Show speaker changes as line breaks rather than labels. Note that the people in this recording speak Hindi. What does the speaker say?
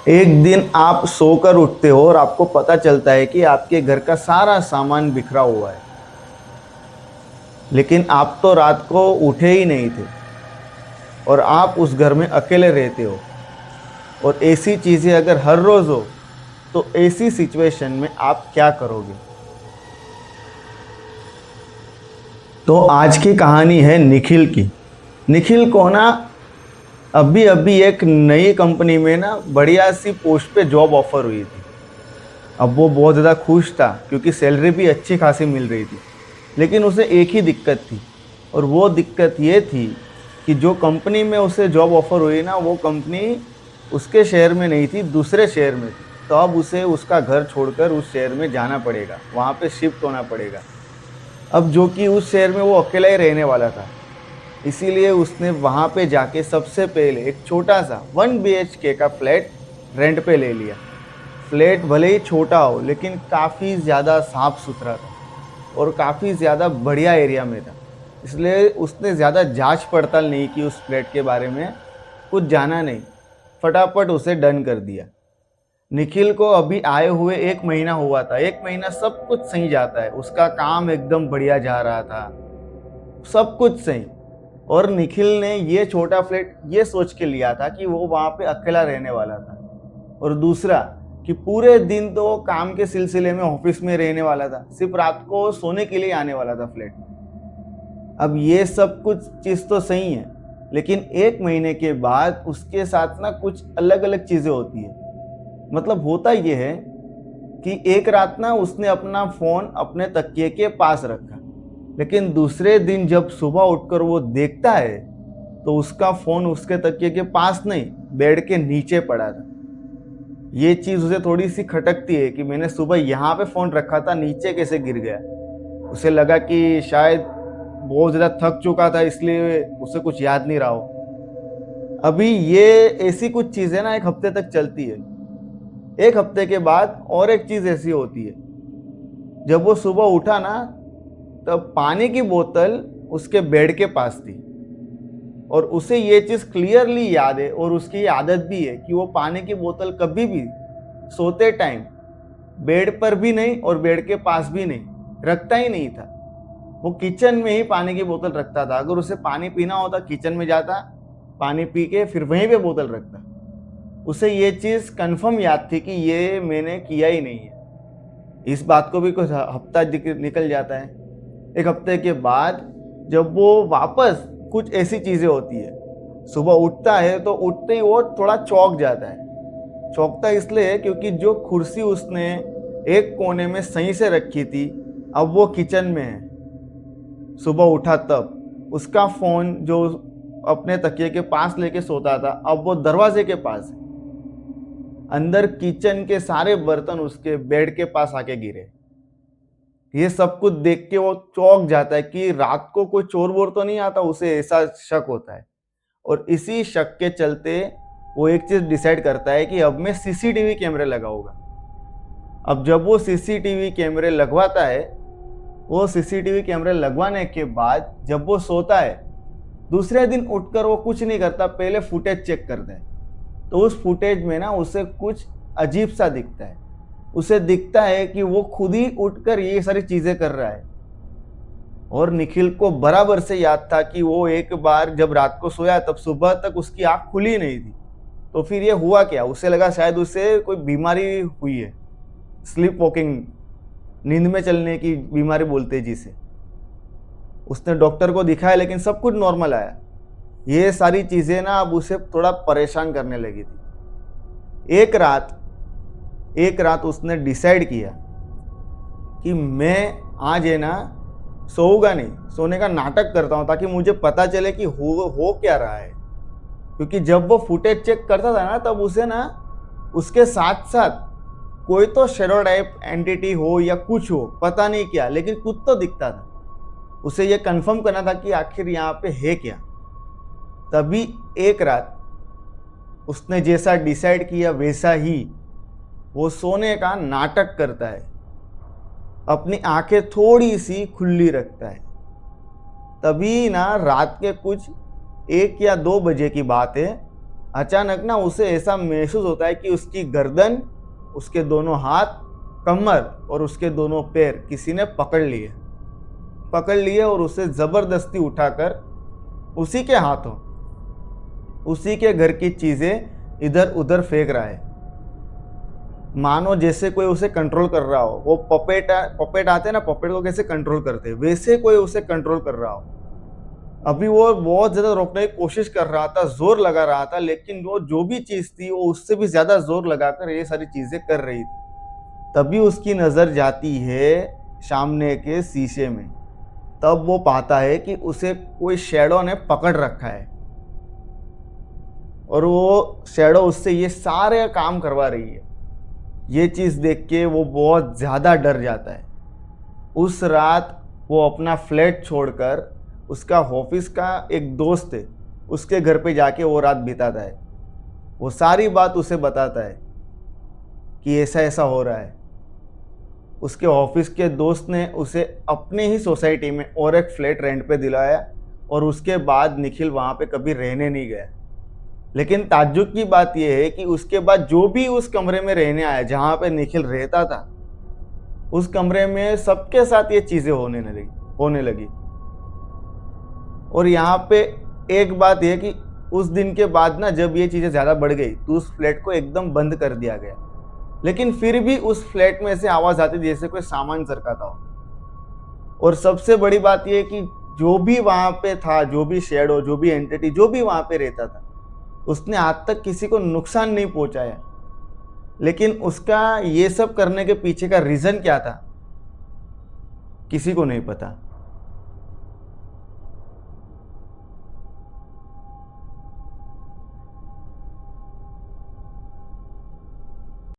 एक दिन आप सोकर उठते हो और आपको पता चलता है कि आपके घर का सारा सामान बिखरा हुआ है। लेकिन आप तो रात को उठे ही नहीं थे और आप उस घर में अकेले रहते हो। और ऐसी चीजें अगर हर रोज हो तो ऐसी सिचुएशन में आप क्या करोगे? तो आज की कहानी है निखिल की। निखिल को ना अभी अभी एक नई कंपनी में ना बढ़िया सी पोस्ट पे जॉब ऑफर हुई थी। अब वो बहुत ज़्यादा खुश था क्योंकि सैलरी भी अच्छी खासी मिल रही थी। लेकिन उसे एक ही दिक्कत थी, और वो दिक्कत ये थी कि जो कंपनी में उसे जॉब ऑफर हुई ना, वो कंपनी उसके शहर में नहीं थी, दूसरे शहर में थी। तो अब उसे उसका घर छोड़कर उस शहर में जाना पड़ेगा, वहाँ पे शिफ्ट होना पड़ेगा। अब जो कि उस शहर में वो अकेला ही रहने वाला था, इसीलिए उसने वहाँ पे जाके सबसे पहले एक छोटा सा 1 BHK का फ्लैट रेंट पे ले लिया। फ्लैट भले ही छोटा हो लेकिन काफ़ी ज़्यादा साफ सुथरा था और काफ़ी ज़्यादा बढ़िया एरिया में था। इसलिए उसने ज़्यादा जांच पड़ताल नहीं की, उस फ्लैट के बारे में कुछ जाना नहीं, फटाफट उसे डन कर दिया। निखिल को अभी आए हुए 1 महीना हुआ था। 1 महीना सब कुछ सही जाता है, उसका काम एकदम बढ़िया जा रहा था, सब कुछ सही। और निखिल ने ये छोटा फ्लैट ये सोच के लिया था कि वो वहाँ पे अकेला रहने वाला था। और दूसरा कि पूरे दिन तो वो काम के सिलसिले में ऑफिस में रहने वाला था, सिर्फ रात को सोने के लिए आने वाला था फ्लैट में। अब ये सब कुछ चीज़ तो सही है, लेकिन 1 महीने के बाद उसके साथ ना कुछ अलग अलग चीज़ें होती है। मतलब होता ये है कि एक रात ना उसने अपना फ़ोन अपने तकिए के पास रखा, लेकिन दूसरे दिन जब सुबह उठकर वो देखता है तो उसका फ़ोन उसके तकिए के पास नहीं, बेड के नीचे पड़ा था। ये चीज़ उसे थोड़ी सी खटकती है कि मैंने सुबह यहाँ पे फ़ोन रखा था, नीचे कैसे गिर गया। उसे लगा कि शायद बहुत ज़्यादा थक चुका था, इसलिए उसे कुछ याद नहीं रहा हो। अभी ये ऐसी कुछ चीज़ें ना 1 हफ्ते तक चलती है। 1 हफ्ते के बाद और एक चीज़ ऐसी होती है, जब वो सुबह उठा ना तब पानी की बोतल उसके बेड के पास थी। और उसे ये चीज़ क्लियरली याद है और उसकी आदत भी है कि वो पानी की बोतल कभी भी सोते टाइम बेड पर भी नहीं और बेड के पास भी नहीं रखता ही नहीं था। वो किचन में ही पानी की बोतल रखता था। अगर उसे पानी पीना होता किचन में जाता, पानी पी के फिर वहीं पे बोतल रखता। उसे ये चीज़ कंफर्म याद थी कि ये मैंने किया ही नहीं है। इस बात को भी कुछ हफ्ता निकल जाता है। 1 हफ्ते के बाद जब वो वापस कुछ ऐसी चीज़ें होती है, सुबह उठता है तो उठते ही वो थोड़ा चौंक जाता है। चौंकता इसलिए है क्योंकि जो कुर्सी उसने एक कोने में सही से रखी थी, अब वो किचन में है। सुबह उठा तब उसका फ़ोन जो अपने तकिए के पास लेके सोता था, अब वो दरवाजे के पास है। अंदर किचन के सारे बर्तन उसके बेड के पास आके गिरे। ये सब कुछ देख के वो चौंक जाता है कि रात को कोई चोर वोर तो नहीं आता, उसे ऐसा शक होता है। और इसी शक के चलते वो एक चीज डिसाइड करता है कि अब मैं सीसीटीवी कैमरे लगाऊंगा। अब जब वो सीसीटीवी कैमरे लगवाता है, वो सीसीटीवी कैमरे लगवाने के बाद जब वो सोता है, दूसरे दिन उठकर वो कुछ नहीं करता, पहले फुटेज चेक करता है। तो उस फुटेज में ना उसे कुछ अजीब सा दिखता है। उसे दिखता है कि वो खुद ही उठकर ये सारी चीजें कर रहा है। और निखिल को बराबर से याद था कि वो एक बार जब रात को सोया तब सुबह तक उसकी आंख खुली नहीं थी। तो फिर ये हुआ क्या? उसे लगा शायद उसे कोई बीमारी हुई है, स्लीप वॉकिंग, नींद में चलने की बीमारी बोलते हैं जिसे। उसने डॉक्टर को दिखाया लेकिन सब कुछ नॉर्मल आया। ये सारी चीजें ना अब उसे थोड़ा परेशान करने लगी थी। एक रात उसने डिसाइड किया कि मैं आज है ना सोऊंगा नहीं, सोने का नाटक करता हूँ ताकि मुझे पता चले कि हो क्या रहा है। क्योंकि जब वो फुटेज चेक करता था ना, तब उसे ना उसके साथ साथ कोई तो शैडो टाइप एंटिटी हो या कुछ हो, पता नहीं क्या, लेकिन कुछ तो दिखता था। उसे ये कंफर्म करना था कि आखिर यहाँ पे है क्या। तभी एक रात उसने जैसा डिसाइड किया वैसा ही वो सोने का नाटक करता है, अपनी आंखें थोड़ी सी खुली रखता है। तभी ना रात के कुछ 1 या 2 बजे की बात है, अचानक ना उसे ऐसा महसूस होता है कि उसकी गर्दन, उसके दोनों हाथ, कमर और उसके दोनों पैर किसी ने पकड़ लिए और उसे जबरदस्ती उठाकर उसी के हाथों, उसी के घर की चीजें इधर उधर फेंक रहा है, मानो जैसे कोई उसे कंट्रोल कर रहा हो। वो पपेट आते हैं ना, पपेट को कैसे कंट्रोल करते हैं, वैसे कोई उसे कंट्रोल कर रहा हो। अभी वो बहुत ज्यादा रोकने की कोशिश कर रहा था, जोर लगा रहा था, लेकिन वो जो भी चीज थी वो उससे भी ज्यादा जोर लगाकर ये सारी चीजें कर रही थी। तभी उसकी नजर जाती है सामने के शीशे में। तब वो पाता है कि उसे कोई शैडो ने पकड़ रखा है और वो शैडो उससे ये सारे काम करवा रही है। ये चीज देख के वो बहुत ज्यादा डर जाता है। उस रात वो अपना फ्लैट छोड़कर उसका ऑफिस का एक दोस्त है, उसके घर पे जाके वो रात बिताता है। वो सारी बात उसे बताता है कि ऐसा ऐसा हो रहा है। उसके ऑफिस के दोस्त ने उसे अपने ही सोसाइटी में और एक फ्लैट रेंट पे दिलाया और उसके बाद निखिल वहाँ पे कभी रहने नहीं गया। लेकिन ताज्जुब की बात यह है कि उसके बाद जो भी उस कमरे में रहने आया जहाँ पे निखिल रहता था, उस कमरे में सबके साथ ये चीज़ें होने लगी। और यहाँ पे एक बात यह कि उस दिन के बाद ना जब ये चीज़ें ज़्यादा बढ़ गई तो उस फ्लैट को एकदम बंद कर दिया गया। लेकिन फिर भी उस फ्लैट में से आवाज़ आती जैसे कोई सामान सरकाता हो। और सबसे बड़ी बात यह कि जो भी वहाँ पे था, जो भी शैडो, जो भी एंटिटी, जो भी वहाँ पे रहता था, उसने आज तक किसी को नुकसान नहीं पहुंचाया। लेकिन उसका ये सब करने के पीछे का रीज़न क्या था, किसी को नहीं पता।